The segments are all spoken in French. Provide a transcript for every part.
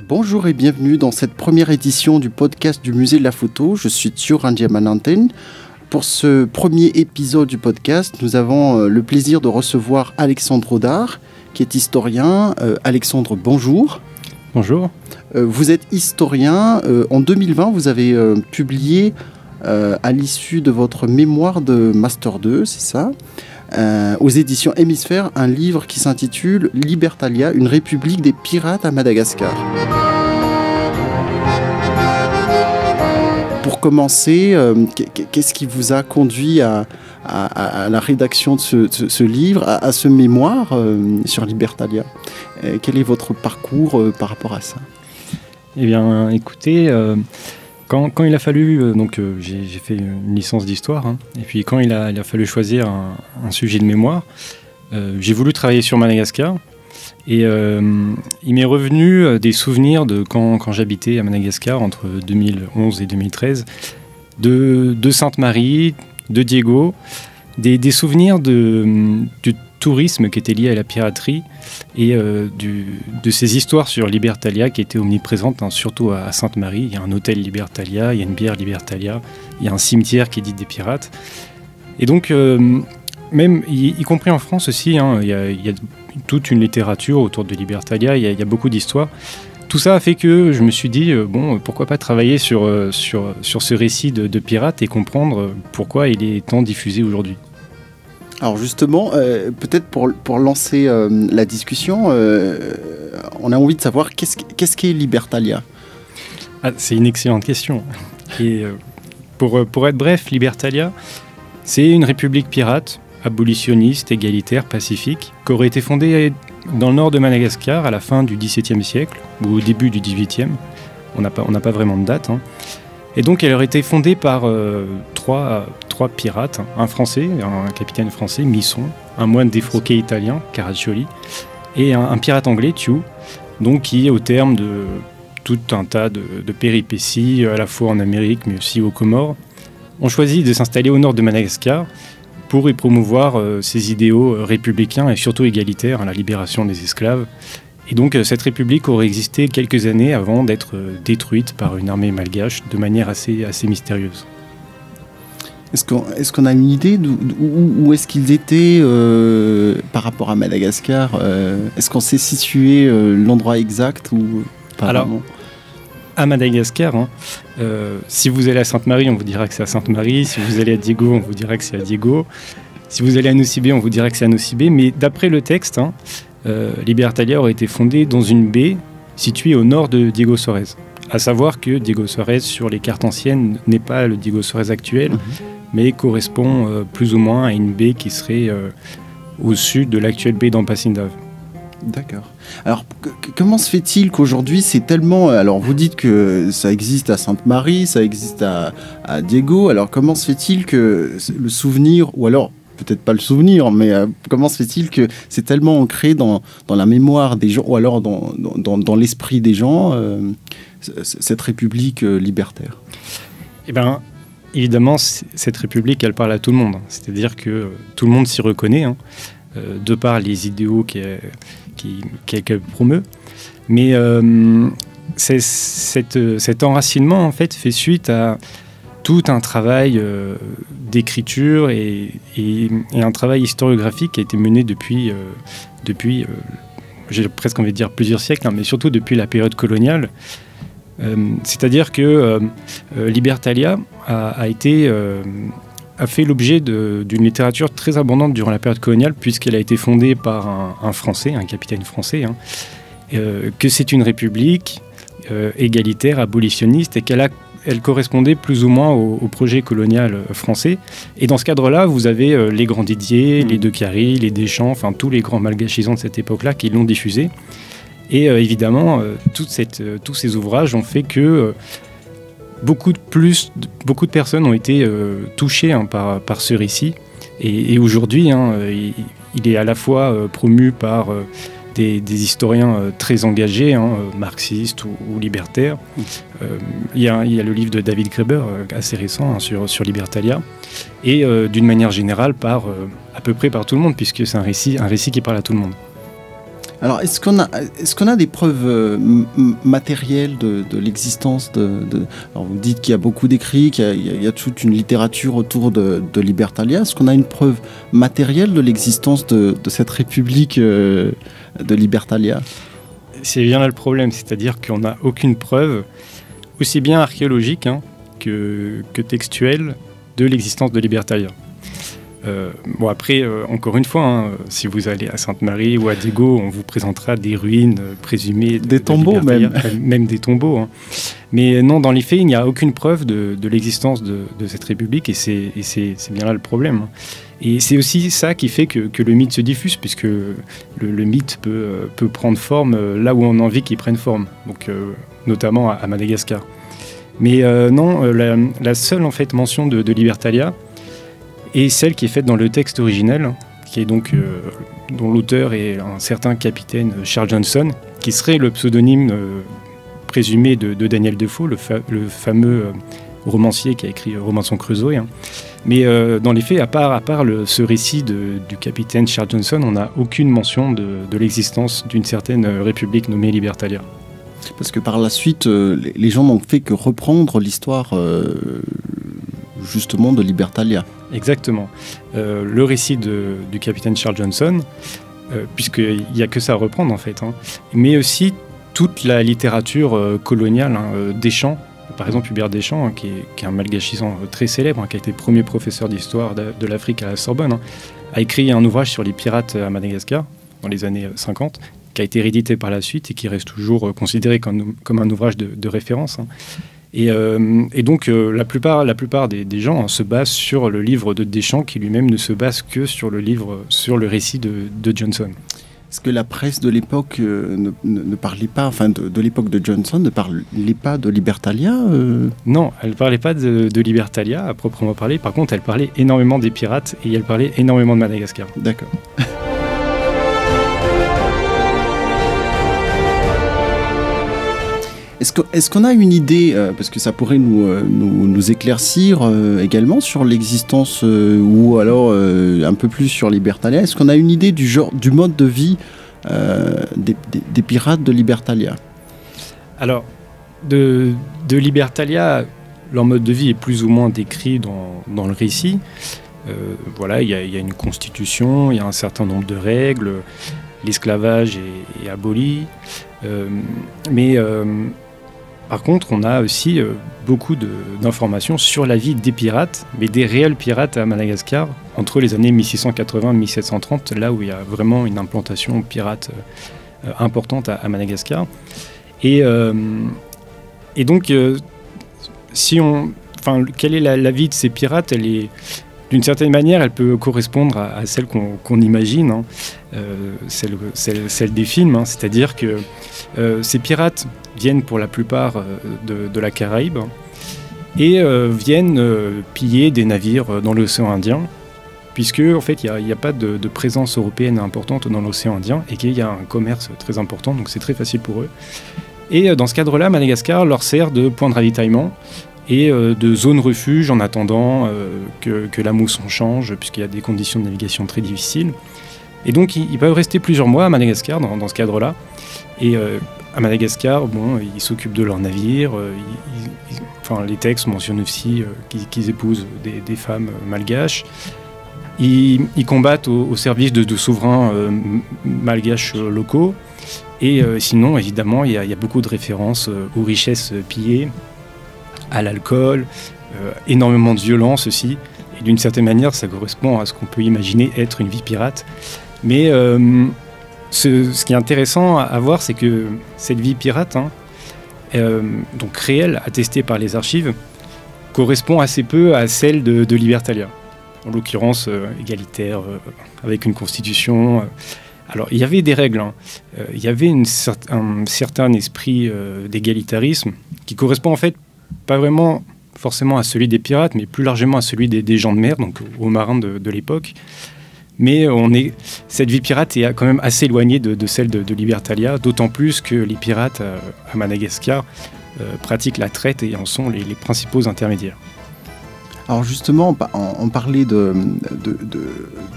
Bonjour et bienvenue dans cette première édition du podcast du Musée de la Photo. Je suis Thio Randiamananten. Pour ce premier épisode du podcast, nous avons le plaisir de recevoir Alexandre Audard, qui est historien. Alexandre, bonjour. Bonjour. Vous êtes historien. En 2020, vous avez publié, à l'issue de votre mémoire de Master 2, c'est ça, aux éditions Hémisphère, un livre qui s'intitule « Libertalia, une république des pirates à Madagascar ». Pour commencer, qu'est-ce qui vous a conduit à la rédaction de ce livre, à ce mémoire sur Libertalia? Quel est votre parcours par rapport à ça? Eh bien, écoutez, quand il a fallu, j'ai fait une licence d'histoire, et puis quand il a fallu choisir un sujet de mémoire, j'ai voulu travailler sur Madagascar, et il m'est revenu des souvenirs de quand j'habitais à Madagascar entre 2011 et 2013, de Sainte-Marie, de Diego, des souvenirs du tourisme qui était lié à la piraterie et de ces histoires sur Libertalia qui étaient omniprésentes, surtout à Sainte-Marie. Il y a un hôtel Libertalia, il y a une bière Libertalia, il y a un cimetière qui est dit des pirates. Et donc, même, y compris en France aussi, il y a toute une littérature autour de Libertalia, il y a beaucoup d'histoires. Tout ça a fait que je me suis dit, pourquoi pas travailler sur ce récit de pirates et comprendre pourquoi il est tant diffusé aujourd'hui. Alors justement, peut-être pour lancer la discussion, on a envie de savoir qu'est-ce qu'est Libertalia? C'est une excellente question. Et pour être bref, Libertalia, c'est une république pirate, abolitionniste, égalitaire, pacifique, qui aurait été fondée dans le nord de Madagascar à la fin du XVIIe siècle, ou au début du XVIIIe. On n'a pas vraiment de date. Et donc elle aurait été fondée par trois pirates, un français, un capitaine français, Misson, un moine défroqué italien, Caraccioli, et un pirate anglais, Tew, donc qui, au terme de tout un tas de péripéties, à la fois en Amérique mais aussi aux Comores, ont choisi de s'installer au nord de Madagascar pour y promouvoir ses idéaux républicains et surtout égalitaires, la libération des esclaves. Et donc cette république aurait existé quelques années avant d'être détruite par une armée malgache de manière assez mystérieuse. Est-ce qu'on a une idée où est-ce qu'ils étaient par rapport à Madagascar? Est-ce qu'on sait situer l'endroit exact ou pas? Alors, à Madagascar, si vous allez à Sainte-Marie, on vous dira que c'est à Sainte-Marie. Si vous allez à Diego, on vous dira que c'est à Diego. Si vous allez à Nosy Be, on vous dira que c'est à Nosy Be. Mais d'après le texte, Libertalia aurait été fondée dans une baie située au nord de Diego Suarez. À savoir que Diego Suarez, sur les cartes anciennes, n'est pas le Diego Suarez actuel, mais correspond plus ou moins à une baie qui serait au sud de l'actuelle baie d'Ampasindav. D'accord. Alors, comment se fait-il qu'aujourd'hui, c'est tellement... Alors, vous dites que ça existe à Sainte-Marie, ça existe à Diego. Alors, comment se fait-il que le souvenir, ou alors, peut-être pas le souvenir, mais comment se fait-il que c'est tellement ancré dans la mémoire des gens, ou alors dans l'esprit des gens, cette république libertaire? Eh bien, évidemment, cette république, elle parle à tout le monde. C'est-à-dire que tout le monde s'y reconnaît, de par les idéaux qu'elle promeut. Mais cet enracinement, en fait, fait suite à tout un travail d'écriture et un travail historiographique qui a été mené depuis j'ai presque envie de dire plusieurs siècles, mais surtout depuis la période coloniale. C'est-à-dire que Libertalia a fait l'objet d'une littérature très abondante durant la période coloniale, puisqu'elle a été fondée par un Français, un capitaine français, que c'est une république égalitaire, abolitionniste, et elle correspondait plus ou moins au projet colonial français. Et dans ce cadre-là, vous avez les grands Didier, les De Cary, les Deschamps, enfin tous les grands malgachisants de cette époque-là qui l'ont diffusé. Et évidemment, tous ces ouvrages ont fait que beaucoup de personnes ont été touchées par ce récit. Et aujourd'hui, il est à la fois promu par des historiens très engagés, marxistes ou libertaires. Il y a le livre de David Graeber, assez récent, sur Libertalia. Et d'une manière générale, à peu près par tout le monde, puisque c'est un récit qui parle à tout le monde. Alors, est-ce qu'on a des preuves matérielles de l'existence Alors, vous dites qu'il y a beaucoup d'écrits, qu'il y a toute une littérature autour de Libertalia. Est-ce qu'on a une preuve matérielle de l'existence de cette république de Libertalia? C'est bien là le problème, c'est-à-dire qu'on n'a aucune preuve, aussi bien archéologique que textuelle, de l'existence de Libertalia. Bon après, encore une fois, si vous allez à Sainte-Marie ou à Diego, on vous présentera des ruines présumées des tombeaux même des tombeaux. Mais non, dans les faits, il n'y a aucune preuve de l'existence de cette république, et c'est bien là le problème. Et c'est aussi ça qui fait que le mythe se diffuse, puisque le mythe peut prendre forme là où on a envie qu'il prenne forme, donc notamment à Madagascar. Mais non, la seule en fait mention de Libertalia, et celle qui est faite dans le texte originel, qui est donc, dont l'auteur est un certain capitaine Charles Johnson, qui serait le pseudonyme présumé de Daniel Defoe, le fameux romancier qui a écrit Robinson Crusoe. Mais dans les faits, à part ce récit du capitaine Charles Johnson, on n'a aucune mention de l'existence d'une certaine république nommée Libertalia. Parce que par la suite, les gens n'ont fait que reprendre l'histoire justement de Libertalia. Exactement. Le récit du capitaine Charles Johnson, puisqu'il n'y a que ça à reprendre en fait, mais aussi toute la littérature coloniale, Deschamps, par exemple Hubert Deschamps, qui est un malgachisant très célèbre, qui a été premier professeur d'histoire de l'Afrique à la Sorbonne, a écrit un ouvrage sur les pirates à Madagascar dans les années 50, qui a été réédité par la suite et qui reste toujours considéré comme un ouvrage de référence. Et donc la plupart des gens se basent sur le livre de Deschamps, qui lui-même ne se base que sur le récit de Johnson. Est-ce que la presse de l'époque ne parlait pas, enfin de l'époque de Johnson, ne parlait pas de Libertalia Non, elle ne parlait pas de Libertalia à proprement parler. Par contre, elle parlait énormément des pirates et elle parlait énormément de Madagascar. D'accord. Est-ce qu'on a une idée, parce que ça pourrait nous éclaircir également sur l'existence, ou alors un peu plus sur Libertalia, est-ce qu'on a une idée du mode de vie des pirates de Libertalia? Alors, de Libertalia, leur mode de vie est plus ou moins décrit dans le récit. Voilà, il y a une constitution, il y a un certain nombre de règles, l'esclavage est aboli, mais par contre, on a aussi beaucoup d'informations sur la vie des pirates, mais des réels pirates à Madagascar, entre les années 1680 et 1730, là où il y a vraiment une implantation pirate importante à Madagascar. Et donc, quelle est la vie de ces pirates? Elle est, d'une certaine manière, elle peut correspondre à celle qu'on imagine, celle des films, c'est-à-dire que ces pirates viennent pour la plupart de la Caraïbe et viennent piller des navires dans l'océan Indien, puisque en fait il n'y a pas de présence européenne importante dans l'océan Indien et qu'il y a un commerce très important, donc c'est très facile pour eux. Et dans ce cadre-là, Madagascar leur sert de point de ravitaillement et de zone refuge en attendant que la mousson change, puisqu'il y a des conditions de navigation très difficiles. Et donc ils peuvent rester plusieurs mois à Madagascar dans ce cadre-là. Et à Madagascar, ils s'occupent de leurs navires. Les textes mentionnent aussi qu'ils épousent des femmes malgaches. Ils combattent au service de souverains malgaches locaux. Et sinon, évidemment, il y a beaucoup de références aux richesses pillées, à l'alcool, énormément de violence aussi. Et d'une certaine manière, ça correspond à ce qu'on peut imaginer être une vie pirate. Mais ce qui est intéressant à voir, c'est que cette vie pirate, donc réelle, attestée par les archives, correspond assez peu à celle de Libertalia. En l'occurrence, égalitaire, avec une constitution. Alors, il y avait des règles, il y avait un certain esprit d'égalitarisme qui correspond en fait pas vraiment forcément à celui des pirates, mais plus largement à celui des gens de mer, donc aux marins de l'époque. Mais cette vie pirate est quand même assez éloignée de celle de Libertalia, d'autant plus que les pirates à Madagascar pratiquent la traite et en sont les principaux intermédiaires. Alors justement, on parlait de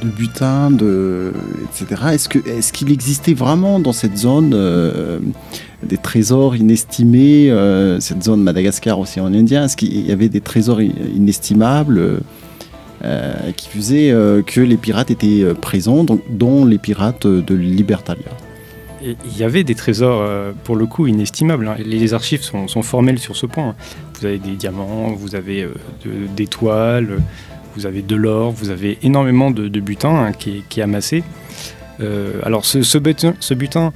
butin, etc. Est-ce qu'il existait vraiment dans cette zone des trésors inestimés, cette zone Madagascar, océan Indien? Est-ce qu'il y avait des trésors inestimables qui faisaient que les pirates étaient présents, donc, dont les pirates de Libertalia? Et il y avait des trésors, pour le coup, inestimables. Les archives sont formelles sur ce point. Vous avez des diamants, vous avez des toiles, vous avez de l'or, vous avez énormément de butin qui est amassé. Alors ce butin,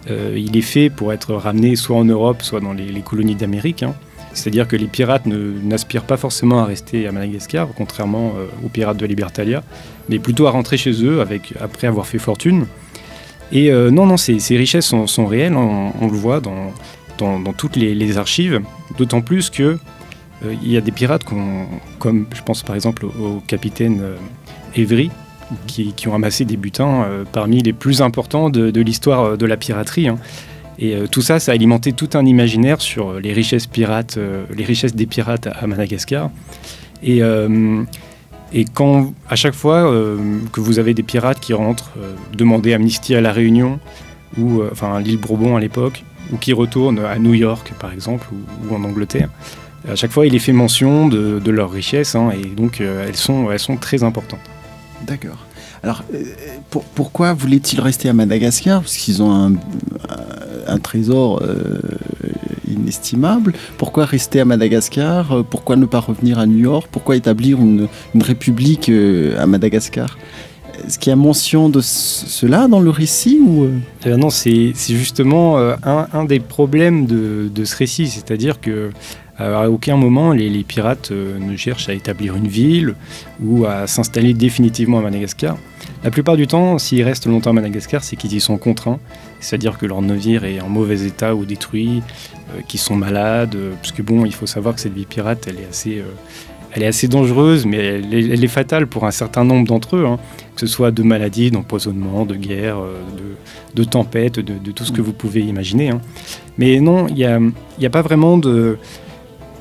il est fait pour être ramené soit en Europe, soit dans les colonies d'Amérique. C'est-à-dire que les pirates n'aspirent pas forcément à rester à Madagascar, contrairement aux pirates de Libertalia, mais plutôt à rentrer chez eux après avoir fait fortune. Et non, ces richesses sont réelles, on le voit dans toutes les archives, d'autant plus que il y a des pirates comme je pense par exemple au capitaine Évry, qui ont amassé des butins parmi les plus importants de l'histoire de la piraterie. Et tout ça a alimenté tout un imaginaire sur les richesses des pirates à Madagascar. Et quand, à chaque fois que vous avez des pirates qui rentrent demander amnistie à La Réunion, ou à l'île Bourbon à l'époque, ou qui retournent à New York par exemple, ou en Angleterre, à chaque fois il est fait mention de leurs richesses, et donc elles sont très importantes. D'accord. Alors pourquoi voulaient-ils rester à Madagascar? Parce qu'ils ont un trésor inestimable. Pourquoi rester à Madagascar? Pourquoi ne pas revenir à New York? Pourquoi établir une république à Madagascar? Est-ce qu'il y a mention de cela dans le récit ou... Non, c'est justement un des problèmes de ce récit, c'est-à-dire que à aucun moment les pirates ne cherchent à établir une ville ou à s'installer définitivement à Madagascar. La plupart du temps, s'ils restent longtemps à Madagascar, c'est qu'ils y sont contraints, c'est-à-dire que leur navire est en mauvais état ou détruit, qu'ils sont malades, parce que il faut savoir que cette vie pirate, elle est assez dangereuse, mais elle est fatale pour un certain nombre d'entre eux, que ce soit de maladies, d'empoisonnement, de guerre, de tempêtes, de tout ce que vous pouvez imaginer. Mais non, il n'y a pas vraiment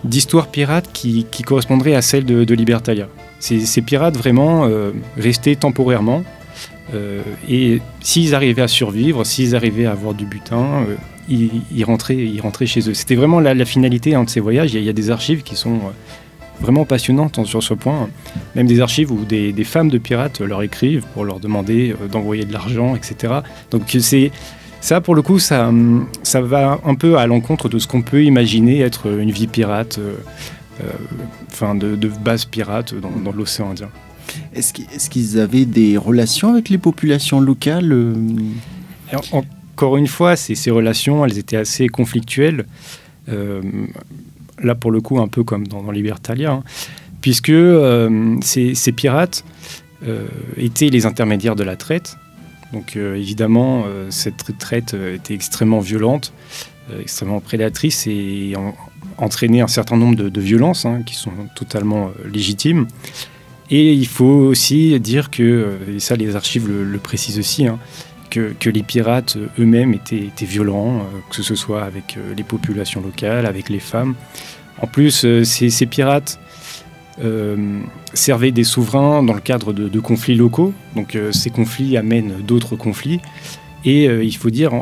d'histoire pirate qui correspondrait à celle de Libertalia. Ces pirates vraiment restaient temporairement, et s'ils arrivaient à survivre, s'ils arrivaient à avoir du butin, ils rentraient chez eux. C'était vraiment la finalité de ces voyages. Il y a des archives qui sont vraiment passionnantes sur ce point, même des archives où des femmes de pirates leur écrivent pour leur demander d'envoyer de l'argent, etc. Donc ça, pour le coup, ça va un peu à l'encontre de ce qu'on peut imaginer être une vie pirate, de base pirate dans l'océan Indien. Est-ce qu'ils avaient des relations avec les populations locales? Encore une fois, ces relations, elles étaient assez conflictuelles. Là, pour le coup, un peu comme dans Libertalia, puisque ces pirates étaient les intermédiaires de la traite. Donc évidemment, cette traite était extrêmement violente, extrêmement prédatrice et entraînait un certain nombre de violences qui sont totalement légitimes. Et il faut aussi dire que, et ça les archives le précisent aussi, que les pirates eux-mêmes étaient violents, que ce soit avec les populations locales, avec les femmes. En plus, ces pirates servaient des souverains dans le cadre de conflits locaux. Donc ces conflits amènent d'autres conflits. Et il faut dire,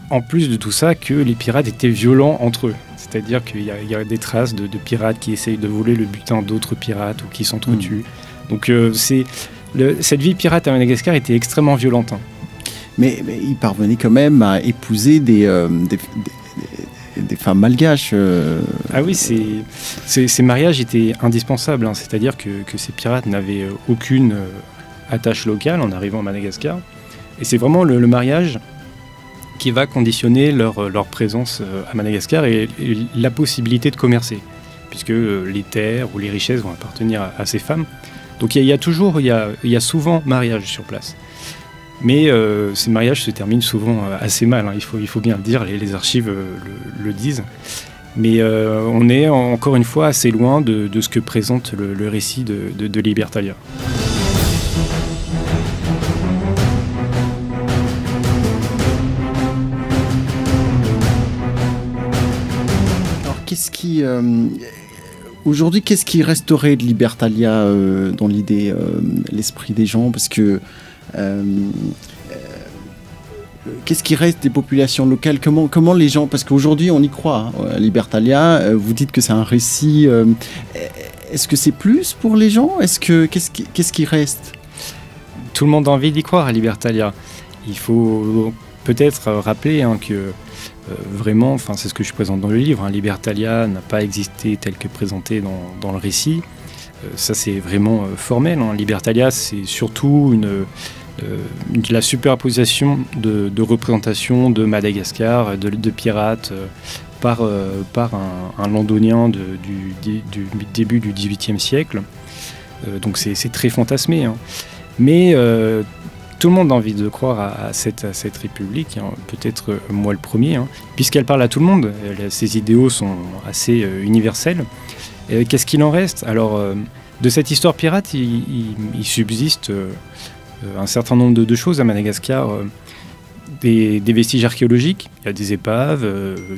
en plus de tout ça, que les pirates étaient violents entre eux. C'est-à-dire qu'il y a des traces de pirates qui essayent de voler le butin d'autres pirates ou qui s'entretuent. Donc cette vie pirate à Madagascar était extrêmement violente. Mais ils parvenaient quand même à épouser des femmes malgaches. Ah oui, ces mariages étaient indispensables. C'est-à-dire que ces pirates n'avaient aucune attache locale en arrivant à Madagascar. Et c'est vraiment le mariage qui va conditionner leur présence à Madagascar et la possibilité de commercer, puisque les terres ou les richesses vont appartenir à ces femmes. Donc il y a souvent mariage sur place. Mais ces mariages se terminent souvent assez mal, il faut bien le dire, les archives le disent. Mais on est encore une fois assez loin de ce que présente le récit de Libertalia. Alors qu'est-ce qui... Aujourd'hui, qu'est-ce qui resterait de Libertalia dans l'idée, l'esprit des gens? Parce que qu'est-ce qui reste des populations locales? Comment les gens... Parce qu'aujourd'hui, on y croit, hein, Libertalia. Vous dites que c'est un récit. Est-ce que c'est plus pour les gens? Qu'est-ce qui reste? Tout le monde a envie d'y croire à Libertalia. Il faut peut-être rappeler que vraiment, c'est ce que je présente dans le livre, Libertalia n'a pas existé tel que présenté dans le récit. Ça, c'est vraiment formel. Libertalia, c'est surtout la superposition de représentations de Madagascar, de pirates, par un londonien du début du XVIIIe siècle. Donc c'est très fantasmé. Mais tout le monde a envie de croire à cette république, peut-être moi le premier, puisqu'elle parle à tout le monde. Ses idéaux sont assez universels. Qu'est-ce qu'il en reste? Alors, de cette histoire pirate, il subsiste un certain nombre de choses à Madagascar. Des vestiges archéologiques, il y a des épaves,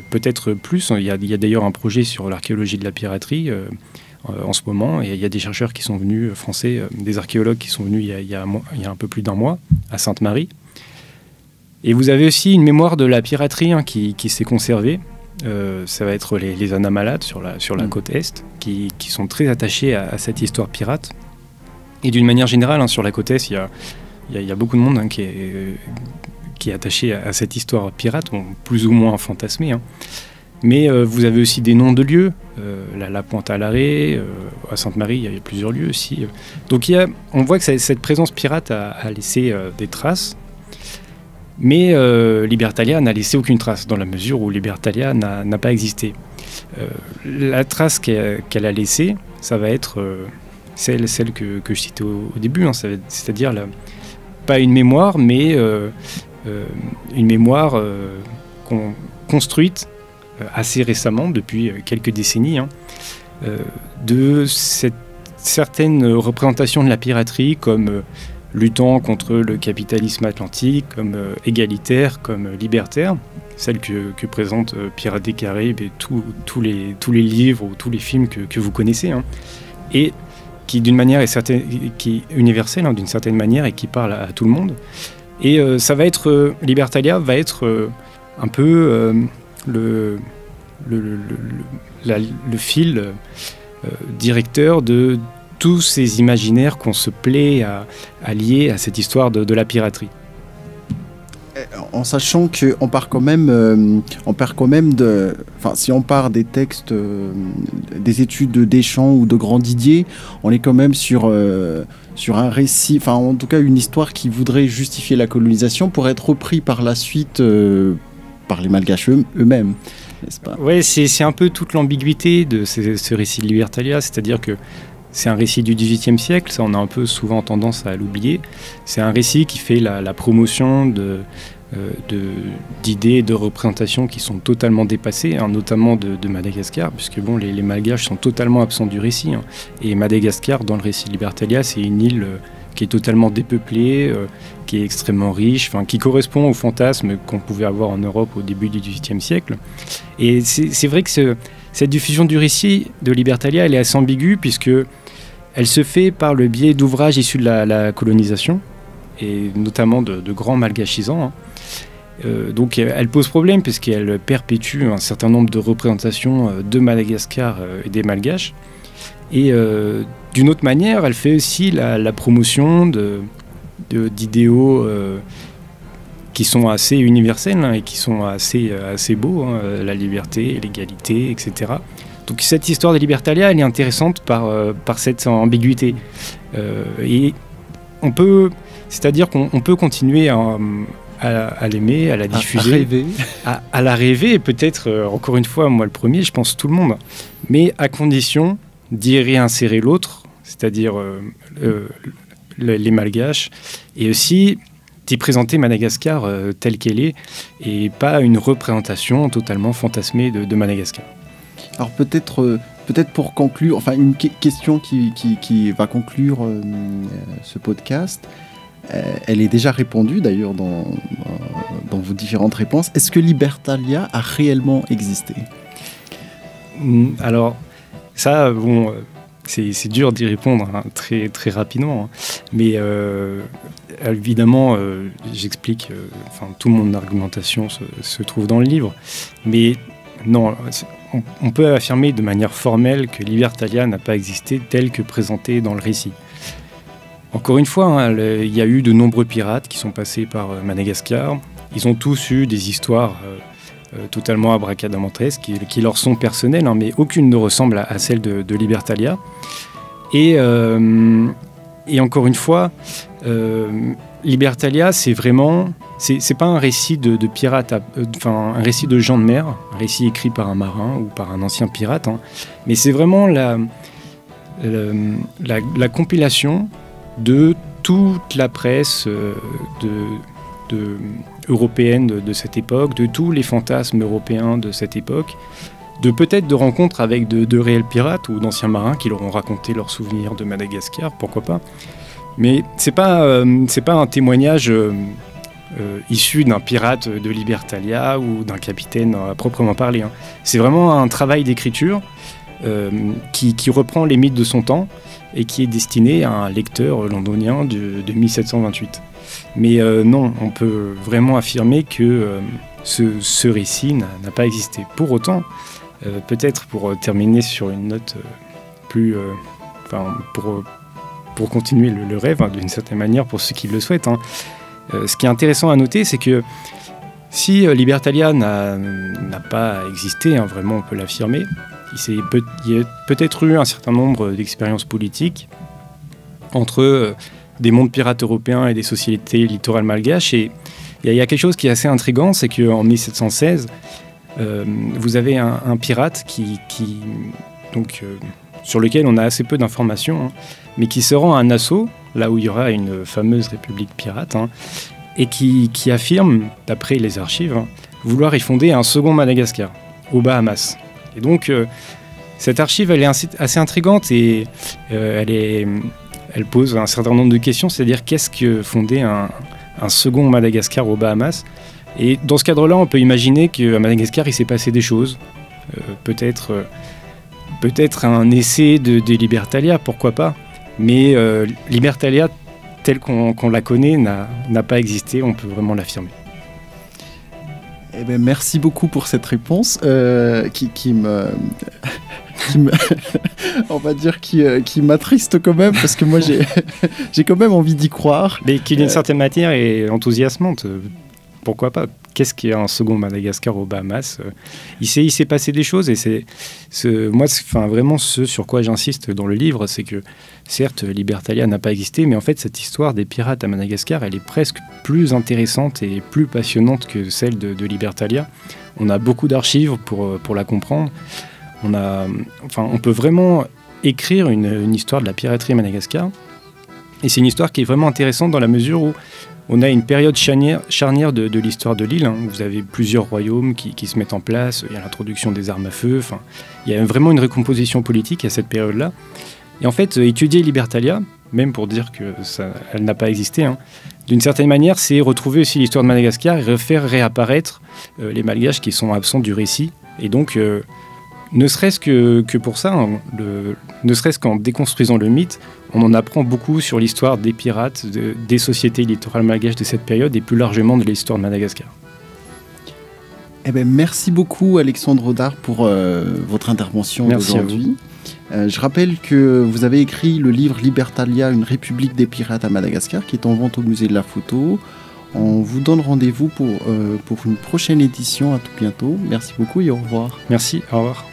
peut-être plus. Il y a d'ailleurs un projet sur l'archéologie de la piraterie en ce moment, et il y a des chercheurs qui sont venus, français, des archéologues qui sont venus il y a un peu plus d'un mois à Sainte-Marie. Et vous avez aussi une mémoire de la piraterie qui s'est conservée. Ça va être les Anamalades sur la côte est, qui sont très attachés à cette histoire pirate. Et d'une manière générale, sur la côte est, il y a beaucoup de monde qui est attaché à cette histoire pirate, plus ou moins fantasmée. Mais vous avez aussi des noms de lieux, la Pointe à l'Arrêt, à Sainte-Marie, il y a plusieurs lieux aussi. Donc on voit que cette présence pirate a laissé des traces, mais Libertalia n'a laissé aucune trace, dans la mesure où Libertalia n'a pas existé. La trace qu'elle a laissée, ça va être celle que je citais au début, c'est-à-dire pas une mémoire, mais une mémoire construite assez récemment, depuis quelques décennies, de cette certaine représentation de la piraterie comme luttant contre le capitalisme atlantique, comme égalitaire, comme libertaire, celle que présente Pirates des Caraïbes et tous les livres ou tous les films que vous connaissez, et qui d'une manière qui est universelle d'une certaine manière et qui parle à tout le monde. Et ça va être Libertalia va être un peu le fil directeur de tous ces imaginaires qu'on se plaît à lier à cette histoire de la piraterie. En sachant qu'on part quand même, si on part des textes, des études de Deschamps ou de Grandidier, on est quand même sur un récit, en tout cas une histoire qui voudrait justifier la colonisation pour être repris par la suite par les Malgaches eux-mêmes, n'est-ce pas? Oui, c'est un peu toute l'ambiguïté de ce récit de Libertalia, c'est-à-dire que c'est un récit du XVIIIe siècle, ça on a un peu souvent tendance à l'oublier. C'est un récit qui fait la promotion d'idées et de représentations qui sont totalement dépassées, notamment de Madagascar, puisque les Malgaches sont totalement absents du récit. Et Madagascar, dans le récit de Libertalia, c'est une île qui est totalement dépeuplée, qui est extrêmement riche, qui correspond au fantasme qu'on pouvait avoir en Europe au début du XVIIIe siècle. Et c'est vrai que cette diffusion du récit de Libertalia, elle est assez ambiguë, puisque elle se fait par le biais d'ouvrages issus de la colonisation, et notamment de grands malgachisants. Donc elle pose problème, puisqu'elle perpétue un certain nombre de représentations de Madagascar et des Malgaches. Et d'une autre manière, elle fait aussi la promotion d'idéaux qui sont assez universels et qui sont assez beaux, la liberté, l'égalité, etc. Donc cette histoire de Libertalia, elle est intéressante par cette ambiguïté. Et c'est-à-dire qu'on peut continuer à l'aimer, à la diffuser, à la rêver, et peut-être, encore une fois, moi le premier, je pense tout le monde, mais à condition d'y réinsérer l'autre, c'est-à-dire les Malgaches, et aussi d'y présenter Madagascar telle qu'elle est, et pas une représentation totalement fantasmée de Madagascar. Alors peut-être pour conclure, une question qui va conclure ce podcast, elle est déjà répondue d'ailleurs dans vos différentes réponses. Est-ce que Libertalia a réellement existé? Alors, Ça, bon, c'est dur d'y répondre hein, très, très rapidement. Hein. Mais évidemment, j'explique, toute mon argumentation se trouve dans le livre. Mais non, on peut affirmer de manière formelle que Libertalia n'a pas existé tel que présenté dans le récit. Encore une fois, hein, il y a eu de nombreux pirates qui sont passés par Madagascar. Ils ont tous eu des histoires totalement abracadabrantesques qui leur sont personnelles, hein, mais aucune ne ressemble à celle de Libertalia. Et encore une fois, Libertalia, c'est vraiment... C'est pas un récit de pirate, un récit de gens de mer, un récit écrit par un marin ou par un ancien pirate, hein, mais c'est vraiment la compilation de toute la presse européenne de cette époque, de tous les fantasmes européens de cette époque, peut-être de rencontres avec de réels pirates ou d'anciens marins qui leur ont raconté leurs souvenirs de Madagascar, pourquoi pas. Mais c'est pas un témoignage issu d'un pirate de Libertalia ou d'un capitaine à proprement parler. Hein. C'est vraiment un travail d'écriture qui reprend les mythes de son temps et qui est destiné à un lecteur londonien de 1728. Mais non, on peut vraiment affirmer que ce récit n'a pas existé. Pour autant, peut-être pour terminer sur une note plus... pour continuer le rêve, hein, d'une certaine manière, pour ceux qui le souhaitent, hein, ce qui est intéressant à noter, c'est que si Libertalia n'a pas existé, hein, vraiment on peut l'affirmer, il y a peut-être eu un certain nombre d'expériences politiques entre des mondes pirates européens et des sociétés littorales malgaches. Et il y a quelque chose qui est assez intriguant, c'est qu'en 1716, vous avez un pirate sur lequel on a assez peu d'informations, hein, mais qui se rend à Nassau, là où il y aura une fameuse république pirate, hein, et qui affirme, d'après les archives, hein, vouloir y fonder un second Madagascar, aux Bahamas. Et donc, cette archive, elle est assez intrigante et elle pose un certain nombre de questions, c'est-à-dire qu'est-ce que fonder un second Madagascar aux Bahamas. Et dans ce cadre-là, on peut imaginer qu'à Madagascar, il s'est passé des choses. Peut-être un essai de Libertalia, pourquoi pas. Mais Libertalia, telle qu'on la connaît, n'a pas existé, on peut vraiment l'affirmer. Eh ben, merci beaucoup pour cette réponse qui on va dire qui m'attriste quand même, parce que moi j'ai quand même envie d'y croire. Mais qui d'une certaine manière est enthousiasmante. Pourquoi pas? Qu'est-ce qu'il y a un second Madagascar aux Bahamas? Il s'est passé des choses et vraiment ce sur quoi j'insiste dans le livre, c'est que certes Libertalia n'a pas existé, mais en fait cette histoire des pirates à Madagascar, elle est presque plus intéressante et plus passionnante que celle de Libertalia. On a beaucoup d'archives pour la comprendre. On peut vraiment écrire une histoire de la piraterie à Madagascar. Et c'est une histoire qui est vraiment intéressante dans la mesure où on a une période charnière de l'histoire de l'île. Hein. Vous avez plusieurs royaumes qui se mettent en place. Il y a l'introduction des armes à feu. Il y a vraiment une recomposition politique à cette période-là. Et en fait, étudier Libertalia, même pour dire qu'elle n'a pas existé, hein, d'une certaine manière, c'est retrouver aussi l'histoire de Madagascar et refaire réapparaître les Malgaches qui sont absents du récit. Et donc, ne serait-ce que pour ça, hein, ne serait-ce qu'en déconstruisant le mythe, on en apprend beaucoup sur l'histoire des pirates, des sociétés littorales malgaches de cette période et plus largement de l'histoire de Madagascar. Eh ben, merci beaucoup Alexandre Audard pour votre intervention d'aujourd'hui. Je rappelle que vous avez écrit le livre Libertalia, une république des pirates à Madagascar, qui est en vente au musée de la photo. On vous donne rendez-vous pour une prochaine édition. À tout bientôt. Merci beaucoup et au revoir. Merci, au revoir.